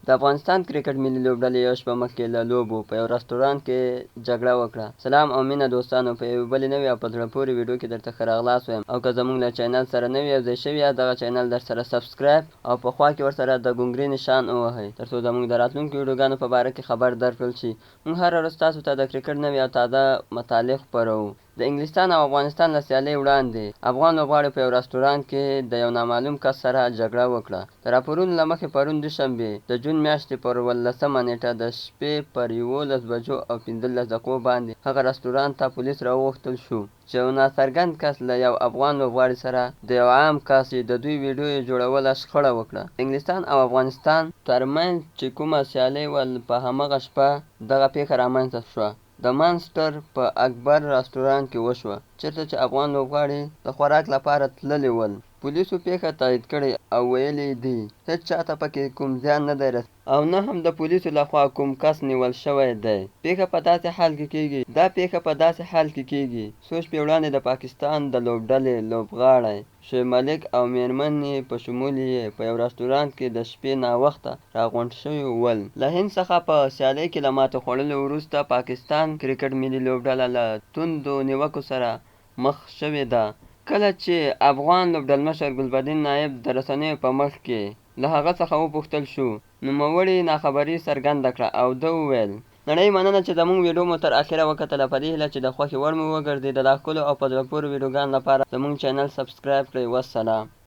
د افغانستان کرکټ ملي لوبډلې یوه شپه مخکې له لوبو په یو رستورانت کې جګړه وکړه. سلام او مینه دوستانو، په یوې بلې نوې او په زړه پورې ویډیو کې درته ښه راغلاست وایم. او که زموږ له چینل سره نوي یوځای شوي یاست، دغه چینل درسره سبسکرایب او په خوا کې ورسره د ګونګري نشان ووهئ، تر څو زموږ د راتلونکو ویډیوګانو په باره کې خبر درکړل شي. موږ هره ورځ تاسو ته د کرکټ نوې او تازه مطالع خپروو. د انګلستان او افغانستان له سیالۍ وړاندې افغان لوبغاړو په یو رستورانت کې د یو نامعلوم کس سره جګړه وکړه. د راپورونو له مخې پرون دوشنبې د جون میاشتې پر 18مه نیټه د شپې پر 11 بجو او 15 دقیقو باندې هغه رستورانت ته پولیس راوغوښتل شو چې یو ناڅرګند کس له یو افغان لوبغاړي سره د یو عام کس چې د دوی ویډیو یې جوړوله شخړه وکړه. د انګلستان او افغانستان ترمنځ چې کومه سیالۍ ول، په همغه شپه دغه پیښه رامنځته شوه. د مانچسټر په اکبر رستورانت کې وشوه، چېرته چې افغان لوبغاړي د خوراک لپاره تللي ول. پولیسو پیښه تایید کړې او ویلي دي هېڅ چاته پکې کوم زیان نه دی رسېدلی او نه هم د پولیسو لخوا کوم کس نیول شوی دی. دا پیښه په داسې حال کې کېږي څو شپې وړاندې د پاکستان د لوبډلې لوبغاړی شعیب ملک او میرمن یې په شمول یې په یو رستورانت کې د شپې ناوخته راغونډ شوي ول. له هند څخه په سیالۍ کې له ماتې خوړلو وروسته پاکستان کرکټ ملي لوبډله له توندو نیوکو سره مخ شوې ده، کله چې افغان لوبډلمشر ګلبدین نایب د رسنیو په مخ کې له هغه څخه وپوښتل شو، نوموړي ناخبري څرګنده کړه او ده وویل: نړۍ مننه چې زموږ ویډیو مو تر اخره وکتله. په دې هیله چې د خوښې وړ مو وګرځي. د لا ښکلو او په زړه پورې ویډیوګانو لپاره زموږ چینل سبسکرایب کړئ. والسلام.